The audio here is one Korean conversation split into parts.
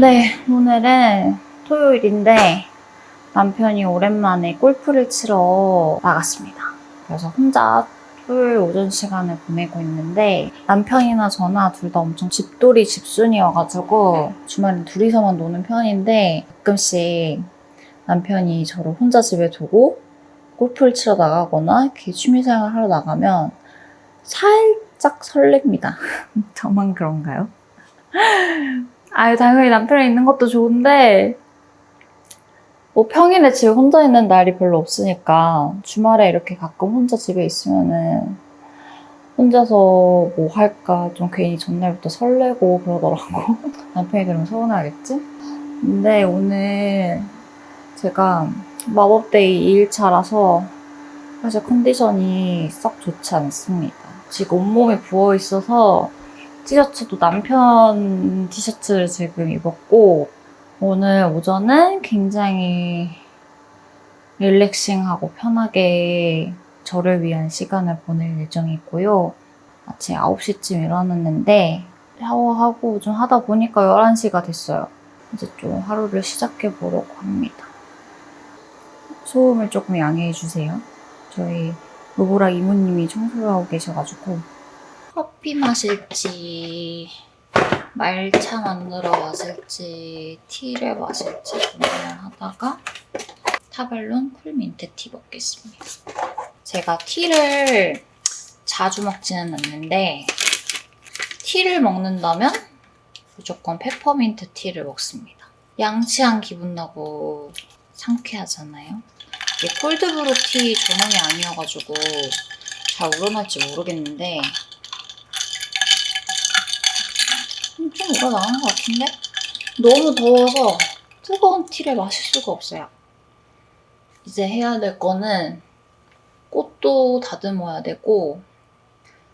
네, 오늘은 토요일인데 남편이 오랜만에 골프를 치러 나갔습니다. 그래서 혼자 토요일 오전 시간을 보내고 있는데 남편이나 저나 둘 다 엄청 집돌이 집순이여가지고 주말엔 둘이서만 노는 편인데 가끔씩 남편이 저를 혼자 집에 두고 골프를 치러 나가거나 이렇게 취미생활 하러 나가면 살짝 설렙니다. 저만 그런가요? 당연히 남편이 있는 것도 좋은데 뭐 평일에 집에 혼자 있는 날이 별로 없으니까 주말에 이렇게 가끔 혼자 집에 있으면은 혼자서 뭐 할까 좀 괜히 전날부터 설레고 그러더라고. 남편이 그러면 서운하겠지? 근데 오늘 제가 마법데이 2일차라서 사실 컨디션이 썩 좋지 않습니다. 지금 온몸에 부어있어서 티셔츠도 남편 티셔츠를 지금 입었고 오늘 오전은 굉장히 릴렉싱하고 편하게 저를 위한 시간을 보낼 예정이고요. 아침 9시쯤 일어났는데 샤워하고 좀 하다 보니까 11시가 됐어요. 이제 좀 하루를 시작해 보려고 합니다. 소음을 조금 양해해 주세요. 저희 로보라 이모님이 청소를 하고 계셔가지고 커피 마실지 말차 만들어 마실지 티를 마실지 고민을 하다가 타발론 쿨민트 티 먹겠습니다. 제가 티를 자주 먹지는 않는데 티를 먹는다면 무조건 페퍼민트 티를 먹습니다. 양치한 기분 나고 상쾌하잖아요. 이게 콜드브루 티 전용이 아니어가지고 잘 우러날지 모르겠는데 좀 우러나는 것 같은데? 너무 더워서 뜨거운 티를 마실 수가 없어요. 이제 해야 될 거는 꽃도 다듬어야 되고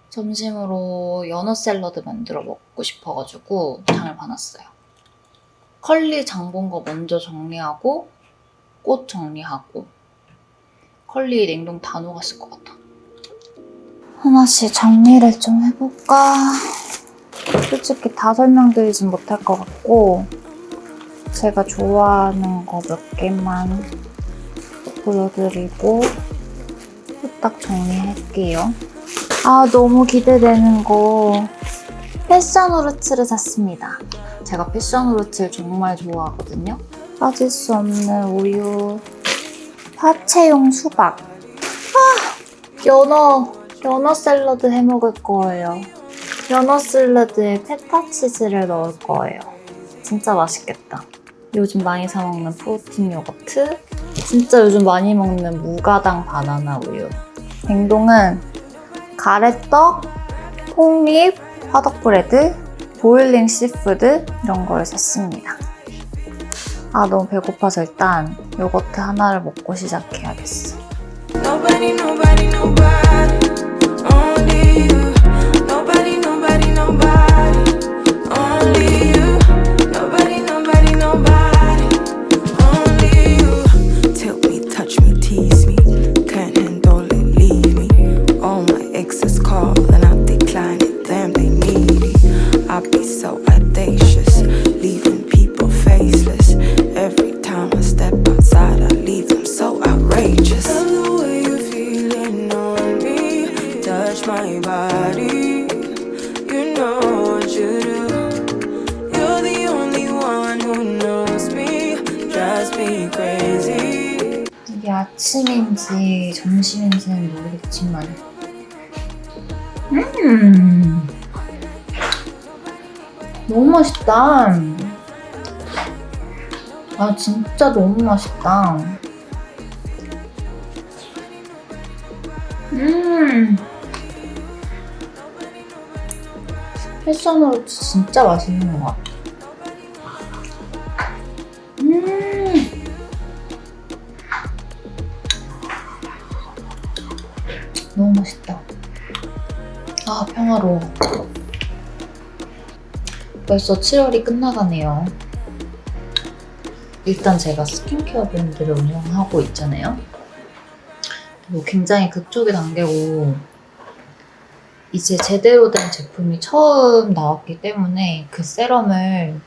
점심으로 연어 샐러드 만들어 먹고 싶어가지고 장을 봐놨어요. 컬리 장 본 거 먼저 정리하고 꽃 정리하고 컬리 냉동 다 녹았을 것 같아. 하나씩 정리를 좀 해볼까? 솔직히 다 설명드리진 못할 것 같고 제가 좋아하는 거 몇 개만 보여드리고 후딱 정리할게요. 너무 기대되는 거 패션 후르츠를 샀습니다. 제가 패션 후르츠를 정말 좋아하거든요. 빠질 수 없는 우유, 파채용 수박, 연어 샐러드 해 먹을 거예요. 연어 샐러드에 페타 치즈를 넣을 거예요. 진짜 맛있겠다. 요즘 많이 사 먹는 프로틴 요거트, 진짜 요즘 많이 먹는 무가당 바나나 우유. 냉동은 가래떡, 콩잎, 화덕브레드, 보일링 시푸드 이런 걸 샀습니다. 너무 배고파서 일단 요거트 하나를 먹고 시작해야겠어. Nobody, nobody, nobody, only you. Nobody, nobody, nobody, only you. Nobody, nobody, nobody, only you. Tilt me, touch me, tease me, can't handle it, leave me. All my exes call and I decline it, damn they needy. I be so audacious, leaving people faceless. Every time I step outside, I leave them so outrageous. Love the way you're feeling on me, touch my body. You know what you do. You're the only one who knows me, drives me crazy. 이게 아침인지 점심인지는 모르겠지만 너무 맛있다. 진짜 너무 맛있다. 패션 후르츠 진짜 맛있는 것 같아. 너무 맛있다. 평화로워. 벌써 7월이 끝나가네요. 일단 제가 스킨케어 브랜드를 운영하고 있잖아요. 굉장히 극초기 단계고 이제 제대로 된 제품이 처음 나왔기 때문에 그 세럼을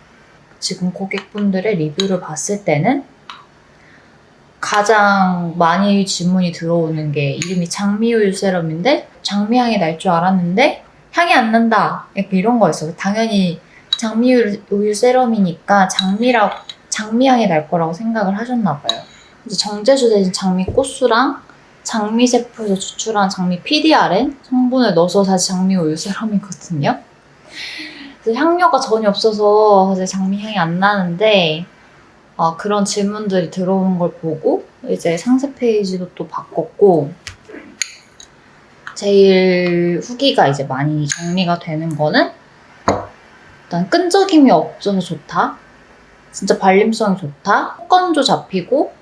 지금 고객분들의 리뷰를 봤을 때는 가장 많이 질문이 들어오는 게 이름이 장미우유 세럼인데 장미향이 날 줄 알았는데 향이 안 난다. 약간 이런 거였어요. 당연히 장미우유 세럼이니까 장미향이 날 거라고 생각을 하셨나 봐요. 이제 정제수 대신 장미꽃수랑 장미세포에서 추출한 장미 PDRN 성분을 넣어서 다시 장미우유 세럼이거든요. 그래서 향료가 전혀 없어서 사실 장미향이 안 나는데 그런 질문들이 들어오는 걸 보고 이제 상세 페이지도 또 바꿨고 제일 후기가 이제 많이 정리가 되는 거는 일단 끈적임이 없어서 좋다. 진짜 발림성이 좋다. 속건조 잡히고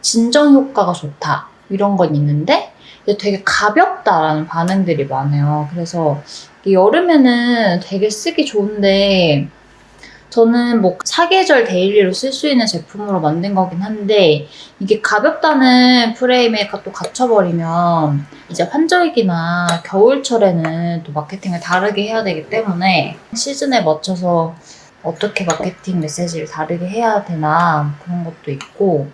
진정 효과가 좋다. 이런 건 있는데 되게 가볍다라는 반응들이 많아요. 그래서 여름에는 되게 쓰기 좋은데 저는 뭐 사계절 데일리로 쓸 수 있는 제품으로 만든 거긴 한데 이게 가볍다는 프레임에 또 갇혀버리면 이제 환절기나 겨울철에는 또 마케팅을 다르게 해야 되기 때문에 시즌에 맞춰서 어떻게 마케팅 메시지를 다르게 해야 되나 그런 것도 있고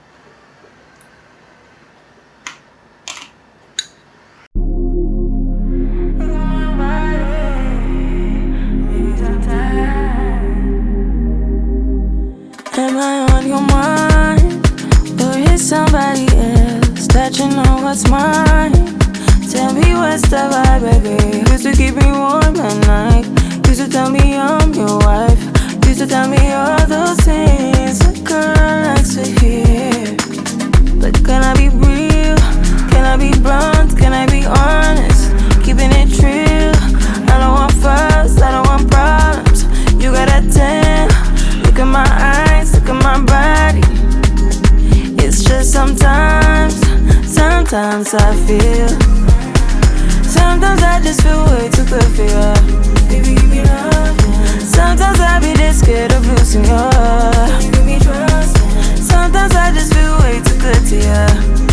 Am I on your mind? Or is somebody else that you know what's mine? Tell me what's the vibe, baby. Used to keep me warm at night. Used to tell me I'm your wife. Used to tell me all those things a girl likes to hear. But can I be real? Can I be blunt? Can I be honest? Keeping it real. I don't want fuss, I don't want problems. You got a 10. Look at my eyes, look at my body. It's just sometimes I feel. Sometimes I just feel way too good for you. Baby, give me love. Sometimes I be this scared of losing you. Give me trust. Sometimes I just feel way too good to you.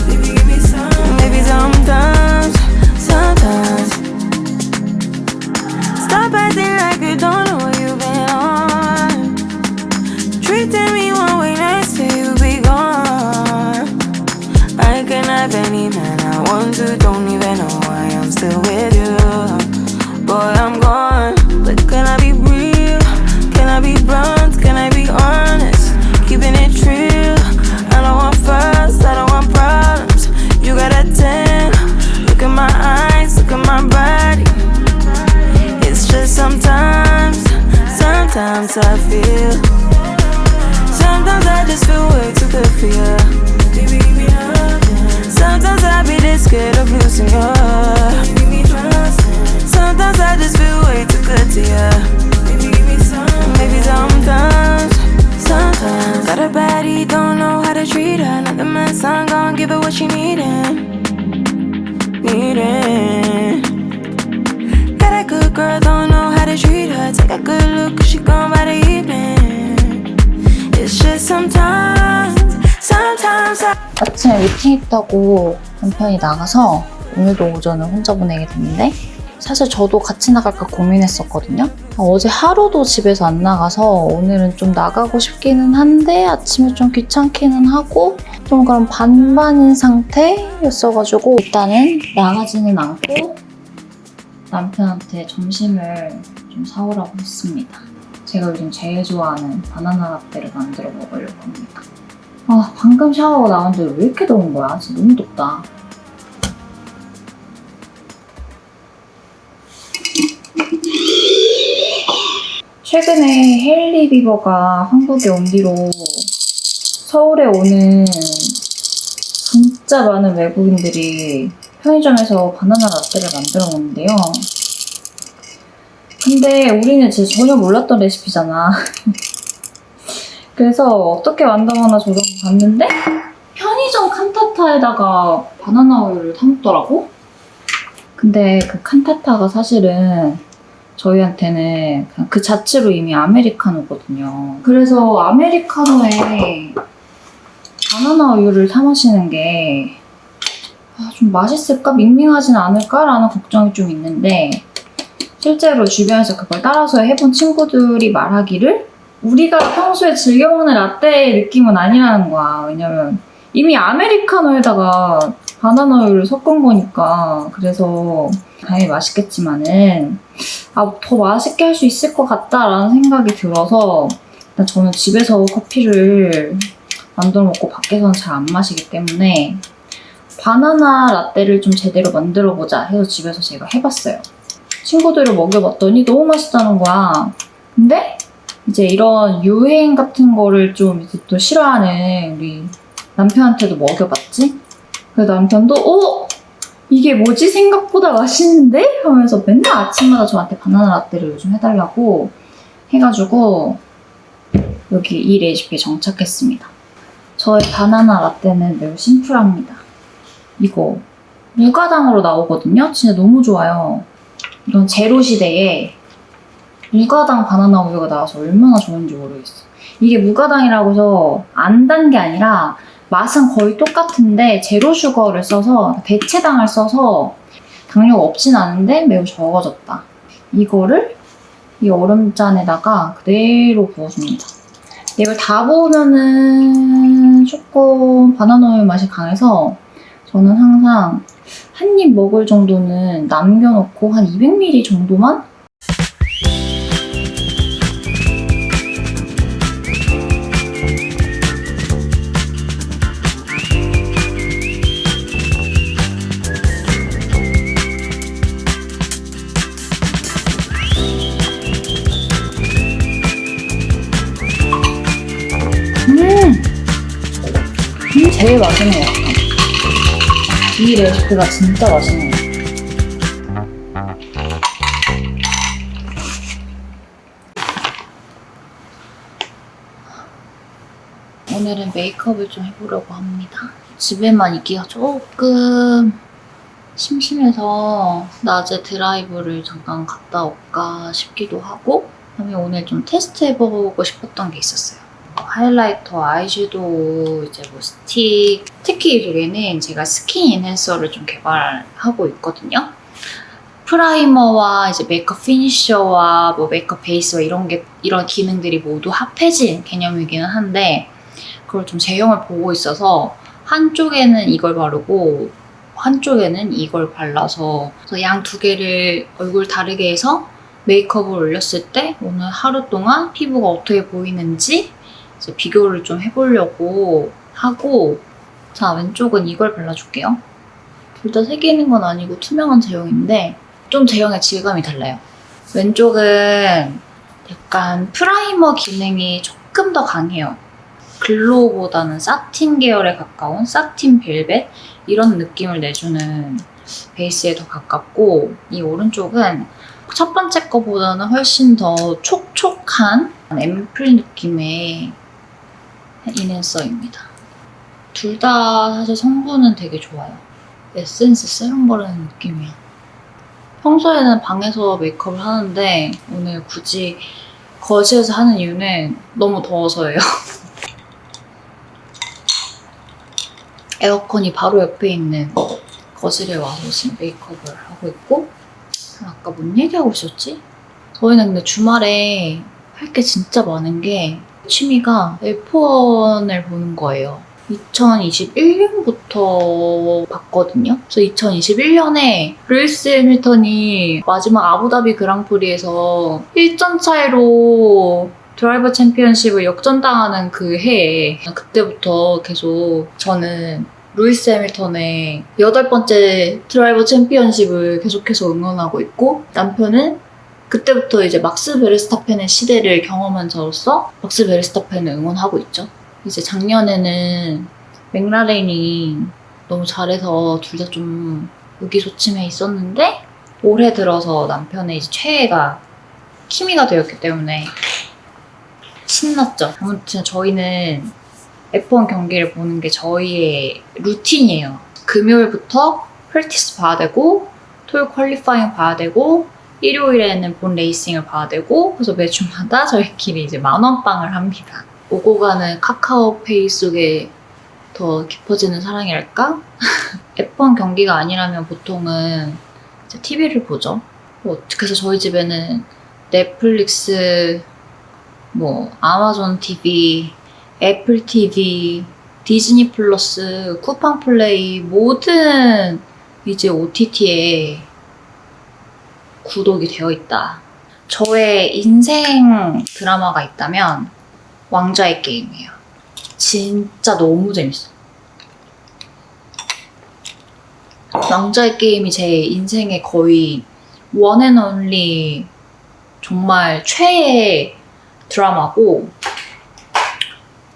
Baby, give me some. Maybe sometimes. Stop acting like you don't know what you've been on. Treating me one way, next day you be gone. I can have any man I want to, don't even know why I'm still with you. Boy, I'm gone, but can I be real? Can I be blunt? Can I be honest? Keeping it real. I don't want fuss, I don't want problems. You got a 10. Look at my eyes, look at my body. It's just sometimes I feel. Sometimes I just feel way too good for you. Baby, give me love. Sometimes I be this scared of losing you. Give me trust. Sometimes I just feel way too good to you. Baby, give me some. Maybe sometimes. Got a baddie, don't know how to treat her. Another man's son gon' give her what she needin'. Got a good girl, don't know how to treat her. Take a good look, cause she gone by the evening. It's just sometimes 아침에 미팅 있다고 남편이 나가서 오늘도 오전을 혼자 보내게 됐는데 사실 저도 같이 나갈까 고민했었거든요. 어제 하루도 집에서 안 나가서 오늘은 좀 나가고 싶기는 한데 아침에 좀 귀찮기는 하고 좀 그런 반반인 상태였어가지고 일단은 나가지는 않고 남편한테 점심을 좀 사오라고 했습니다. 제가 요즘 제일 좋아하는 바나나 라떼를 만들어 먹으려고 합니다. 방금 샤워하고 나왔는데 왜 이렇게 더운 거야? 진짜 너무 덥다. 최근에 헤일리 비버가 한국에 온 뒤로 서울에 오는 진짜 많은 외국인들이 편의점에서 바나나 라떼를 만들어 먹는데요. 근데 우리는 진짜 전혀 몰랐던 레시피잖아. 그래서 어떻게 만들거나 저도 봤는데 편의점 칸타타에다가 바나나 우유를 타먹더라고? 근데 그 칸타타가 사실은 저희한테는 그냥 그 자체로 이미 아메리카노거든요. 그래서 아메리카노에 바나나 우유를 타 마시는 게 좀 맛있을까? 밍밍하진 않을까라는 걱정이 좀 있는데 실제로 주변에서 그걸 따라서 해본 친구들이 말하기를 우리가 평소에 즐겨 먹는 라떼의 느낌은 아니라는 거야. 왜냐면 이미 아메리카노에다가 바나나 우유를 섞은 거니까. 그래서 당연히 맛있겠지만은 더 맛있게 할 수 있을 것 같다라는 생각이 들어서 일단 저는 집에서 커피를 만들어 먹고 밖에서는 잘 안 마시기 때문에 바나나 라떼를 좀 제대로 만들어 보자 해서 집에서 제가 해봤어요. 친구들을 먹여봤더니 너무 맛있다는 거야. 근데 이제 이런 유행 같은 거를 좀 이제 또 싫어하는 우리 남편한테도 먹여봤지? 그래서 남편도 이게 뭐지? 생각보다 맛있는데? 하면서 맨날 아침마다 저한테 바나나 라떼를 요즘 해달라고 해가지고 여기 이 레시피에 정착했습니다. 저의 바나나 라떼는 매우 심플합니다. 이거 무가당으로 나오거든요? 진짜 너무 좋아요. 이런 제로 시대에 무가당 바나나 우유가 나와서 얼마나 좋은지 모르겠어. 이게 무가당이라고 해서 안 단 게 아니라 맛은 거의 똑같은데 제로 슈거를 써서 대체당을 써서 당류가 없진 않은데 매우 적어졌다. 이거를 이 얼음잔에다가 그대로 부어줍니다. 이걸 다 부으면은 조금 바나나 우유 맛이 강해서 저는 항상 한 입 먹을 정도는 남겨놓고 한 200ml 정도만 제일 맛있는 것 같아. 이 레시피가 진짜 맛있는 것 같아. 오늘은 메이크업을 좀 해보려고 합니다. 집에만 있기가 조금 심심해서 낮에 드라이브를 잠깐 갔다 올까 싶기도 하고, 그다음에 오늘 좀 테스트해보고 싶었던 게 있었어요. 하이라이터, 아이섀도우, 이제 뭐 스틱, 특히 이쪽에는 제가 스킨 인핸서를 좀 개발하고 있거든요. 프라이머와 이제 메이크업 피니셔와 뭐 메이크업 베이스와 이런 기능들이 모두 합해진 개념이기는 한데, 그걸 좀 제형을 보고 있어서 한쪽에는 이걸 바르고 한쪽에는 이걸 발라서 양 두 개를 얼굴 다르게 해서 메이크업을 올렸을 때 오늘 하루 동안 피부가 어떻게 보이는지 이제 비교를 좀 해보려고 하고, 자, 왼쪽은 이걸 발라줄게요. 둘 다 색이는 건 아니고 투명한 제형인데 좀 제형의 질감이 달라요. 왼쪽은 약간 프라이머 기능이 조금 더 강해요. 글로우보다는 사틴 계열에 가까운 사틴 벨벳 이런 느낌을 내주는 베이스에 더 가깝고, 이 오른쪽은 첫 번째 거보다는 훨씬 더 촉촉한 앰플 느낌의 인핸서입니다. 둘 다 사실 성분은 되게 좋아요. 에센스 세럼 바르는 느낌이야. 평소에는 방에서 메이크업을 하는데 오늘 굳이 거실에서 하는 이유는 너무 더워서예요. 에어컨이 바로 옆에 있는 거실에 와서 지금 메이크업을 하고 있고, 아까 뭔 얘기하고 있었지? 저희는 근데 주말에 할 게 진짜 많은 게 취미가 F1을 보는 거예요. 2021년부터 봤거든요. 그래서 2021년에 루이스 해밀턴이 마지막 아부다비 그랑프리에서 1점 차이로 드라이버 챔피언십을 역전당하는 그 해에 그때부터 계속 저는 루이스 해밀턴의 8번째 드라이버 챔피언십을 계속해서 응원하고 있고, 남편은 그때부터 이제 막스 베르스타펜의 시대를 경험한 저로서 막스 베르스타펜을 응원하고 있죠. 이제 작년에는 맥라렌이 너무 잘해서 둘 다 좀 의기소침해 있었는데, 올해 들어서 남편의 이제 최애가 키미가 되었기 때문에 신났죠. 아무튼 저희는 F1 경기를 보는 게 저희의 루틴이에요. 금요일부터 프랙티스 봐야 되고, 토요일 퀄리파잉 봐야 되고, 일요일에는 본 레이싱을 봐야 되고, 그래서 매주마다 저희끼리 이제 만원빵을 합니다. 오고 가는 카카오페이 속에 더 깊어지는 사랑이랄까? F1 경기가 아니라면 보통은 이제 TV를 보죠. 그래서 저희 집에는 넷플릭스 뭐 아마존 TV, 애플 TV, 디즈니 플러스, 쿠팡 플레이 모든 이제 OTT에 구독이 되어 있다. 저의 인생 드라마가 있다면 왕좌의 게임이에요. 진짜 너무 재밌어. 왕좌의 게임이 제 인생의 거의 원 앤 only 정말 최애 드라마고,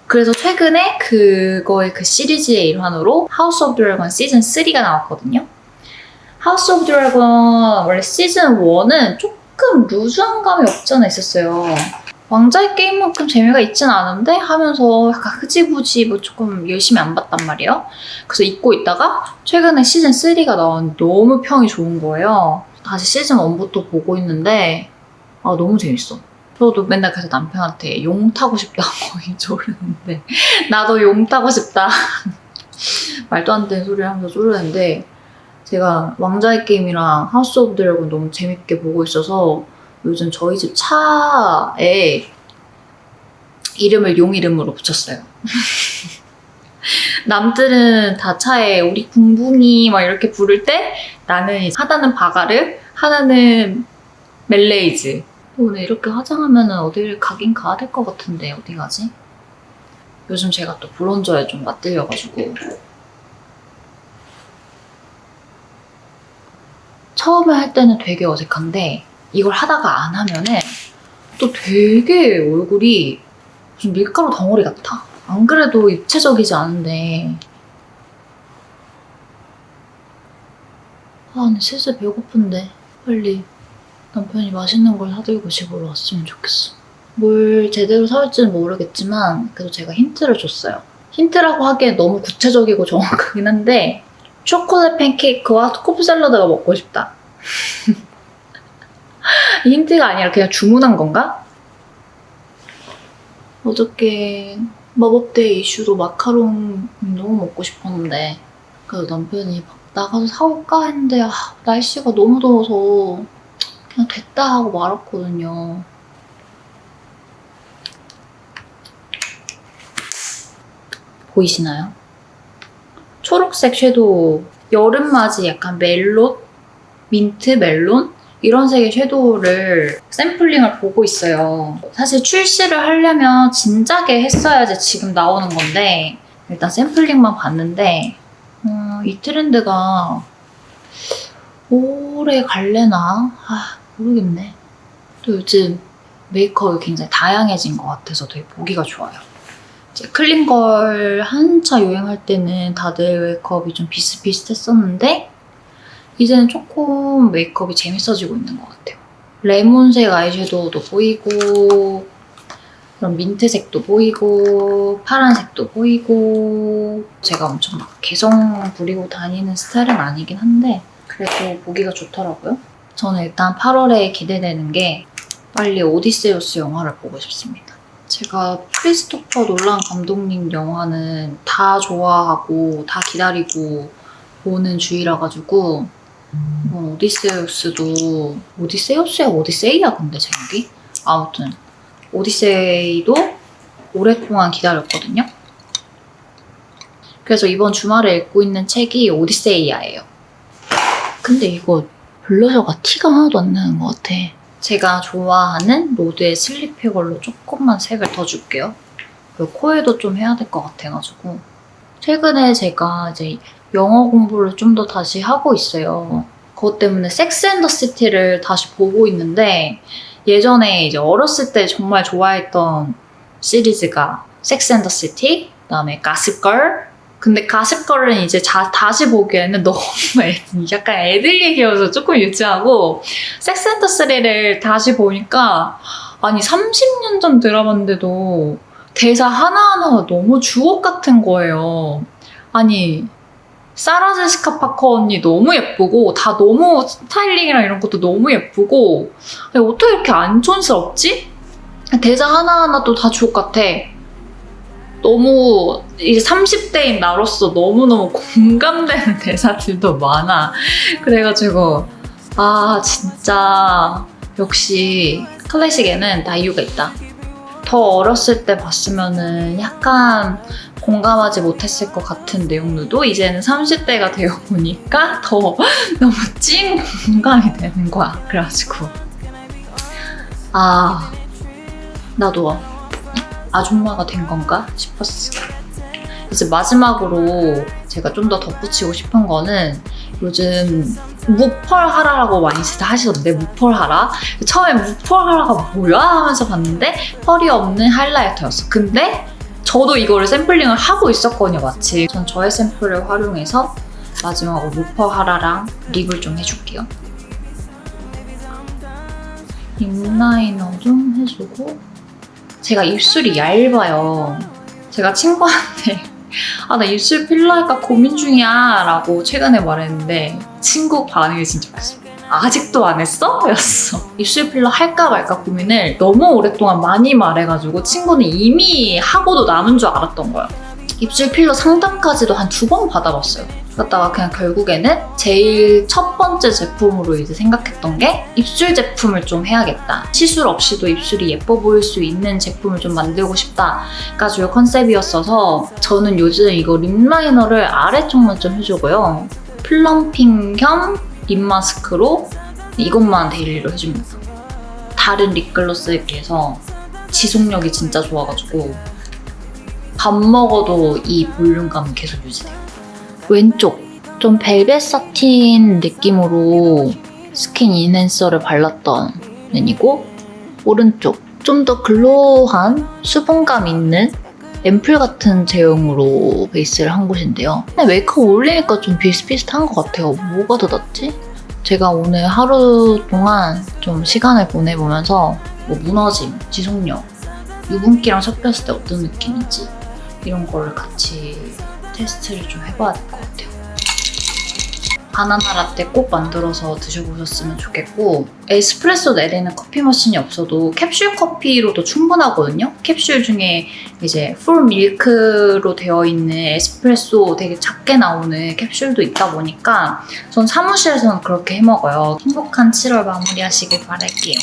그래서 최근에 그거의 그 시리즈의 일환으로 하우스 오브 드래곤 시즌 3가 나왔거든요. 하우스 오브 드래곤 원래 시즌 1은 조금 루즈한 감이 없지 않아 있었어요. 왕좌의 게임만큼 재미가 있진 않은데 하면서 약간 흐지부지 뭐 조금 열심히 안 봤단 말이에요. 그래서 잊고 있다가 최근에 시즌 3가 나왔는데 너무 평이 좋은 거예요. 다시 시즌 1부터 보고 있는데 너무 재밌어. 저도 맨날 그래서 남편한테 용 타고 싶다고 조르는데 나도 용 타고 싶다 말도 안 되는 소리를 하면서 조르는데, 제가 왕좌의 게임이랑 하우스 오브 드래곤 너무 재밌게 보고 있어서 요즘 저희 집 차에 이름을 용 이름으로 붙였어요. 남들은 다 차에 우리 붕붕이 막 이렇게 부를 때 나는 하나는 바가르, 하나는 멜레이즈. 오늘 이렇게 화장하면 어디를 가긴 가야 될 것 같은데 어디 가지? 요즘 제가 또 브론저에 좀 맞들려가지고 처음에 할 때는 되게 어색한데 이걸 하다가 안 하면은 또 되게 얼굴이 무슨 밀가루 덩어리 같아. 안 그래도 입체적이지 않은데. 근데 슬슬 배고픈데 빨리 남편이 맛있는 걸 사들고 집으로 왔으면 좋겠어. 뭘 제대로 사올지는 모르겠지만 그래도 제가 힌트를 줬어요. 힌트라고 하기엔 너무 구체적이고 정확하긴 한데 초콜릿 팬케이크와 스코프 샐러드가 먹고 싶다. 힌트가 아니라 그냥 주문한 건가? 어저께 마법데이 이슈로 마카롱 너무 먹고 싶었는데 그래서 남편이 나가서 사올까 했는데 날씨가 너무 더워서 그냥 됐다 하고 말았거든요. 보이시나요? 초록색 섀도우, 여름맞이 약간 멜론? 민트 멜론? 이런 색의 섀도우를 샘플링을 보고 있어요. 사실 출시를 하려면 진작에 했어야지 지금 나오는 건데 일단 샘플링만 봤는데 이 트렌드가 오래 갈래나? 모르겠네. 또 요즘 메이크업이 굉장히 다양해진 것 같아서 되게 보기가 좋아요. 이제 클린걸 한차 유행할 때는 다들 메이크업이 좀 비슷비슷했었는데 이제는 조금 메이크업이 재밌어지고 있는 것 같아요. 레몬색 아이섀도우도 보이고 그런 민트색도 보이고 파란색도 보이고 제가 엄청 막 개성 부리고 다니는 스타일은 아니긴 한데 그래도 보기가 좋더라고요. 저는 일단 8월에 기대되는 게 빨리 오디세우스 영화를 보고 싶습니다. 제가 크리스토퍼 놀란 감독님 영화는 다 좋아하고 다 기다리고 보는 주의라 가지고 오디세우스도 오디세우스야 오디세이야 근데 제목이? 아무튼 오디세이도 오랫동안 기다렸거든요. 그래서 이번 주말에 읽고 있는 책이 오디세이아예요. 근데 이거 블러셔가 티가 하나도 안 나는 것 같아. 제가 좋아하는 로드의 슬리피 걸로 조금만 색을 더 줄게요. 그리고 코에도 좀 해야 될 것 같아가지고. 최근에 제가 이제 영어 공부를 좀 더 다시 하고 있어요. 그것 때문에 섹스 앤 더 시티를 다시 보고 있는데 예전에 이제 어렸을 때 정말 좋아했던 시리즈가 섹스 앤 더 시티, 그다음에 가십걸. 근데 가십걸은 이제 다시 보기에는 너무 약간 애들 얘기여서 조금 유치하고 섹스 앤 더 시티를 다시 보니까 아니 30년 전 드라마인데도 대사 하나하나가 너무 주옥 같은 거예요. 아니 사라 제시카 파커 언니 너무 예쁘고 다 너무 스타일링이랑 이런 것도 너무 예쁘고 아니, 어떻게 이렇게 안 촌스럽지? 대사 하나하나도 다 주옥 같아. 너무 이제 30대인 나로서 너무너무 공감되는 대사들도 많아. 그래가지고 진짜 역시 클래식에는 다 이유가 있다. 더 어렸을 때 봤으면은 약간 공감하지 못했을 것 같은 내용들도 이제는 30대가 되어 보니까 더 너무 찐 공감이 되는 거야. 그래가지고 아, 나도 아줌마가 된 건가 싶었어. 이제 마지막으로 제가 좀 더 덧붙이고 싶은 거는 요즘 무펄하라라고 많이 하시던데, 무펄하라? 처음에 무펄하라가 뭐야? 하면서 봤는데 펄이 없는 하이라이터였어. 근데 저도 이거를 샘플링을 하고 있었거든요, 마침. 전 저의 샘플을 활용해서 마지막으로 무펄하라랑 립을 좀 해줄게요. 립라이너 좀 해주고, 제가 입술이 얇아요. 제가 친구한테 아, 나 입술 필러 할까 고민 중이야 라고 최근에 말했는데 친구 반응이 진짜 웃겼어. 아직도 안 했어? 였어. 입술 필러 할까 말까 고민을 너무 오랫동안 많이 말해가지고 친구는 이미 하고도 남은 줄 알았던 거야. 입술 필러 상담까지도 한 2번 받아봤어요. 그러다가 그냥 결국에는 제일 첫 번째 제품으로 이제 생각했던 게 입술 제품을 좀 해야겠다. 시술 없이도 입술이 예뻐 보일 수 있는 제품을 좀 만들고 싶다가 주요 컨셉이었어서 저는 요즘 이거 립라이너를 아래쪽만 좀 해주고요. 플럼핑 겸 립마스크로 이것만 데일리로 해줍니다. 다른 립글로스에 비해서 지속력이 진짜 좋아가지고 밥 먹어도 이 볼륨감이 계속 유지돼요. 왼쪽 좀 벨벳 사틴 느낌으로 스킨 인핸서를 발랐던 렌이고, 오른쪽 좀 더 글로우한 수분감 있는 앰플 같은 제형으로 베이스를 한 곳인데요. 근데 메이크업 올리니까 좀 비슷비슷한 것 같아요. 뭐가 더 낫지? 제가 오늘 하루 동안 좀 시간을 보내보면서 뭐 무너짐, 지속력, 유분기랑 섞였을 때 어떤 느낌인지 이런 거를 같이 테스트를 좀 해봐야 될 것 같아요. 바나나 라떼 꼭 만들어서 드셔보셨으면 좋겠고, 에스프레소 내리는 커피 머신이 없어도 캡슐 커피로도 충분하거든요. 캡슐 중에 이제 풀 밀크로 되어 있는 에스프레소 되게 작게 나오는 캡슐도 있다 보니까 전 사무실에서는 그렇게 해 먹어요. 행복한 7월 마무리하시길 바랄게요.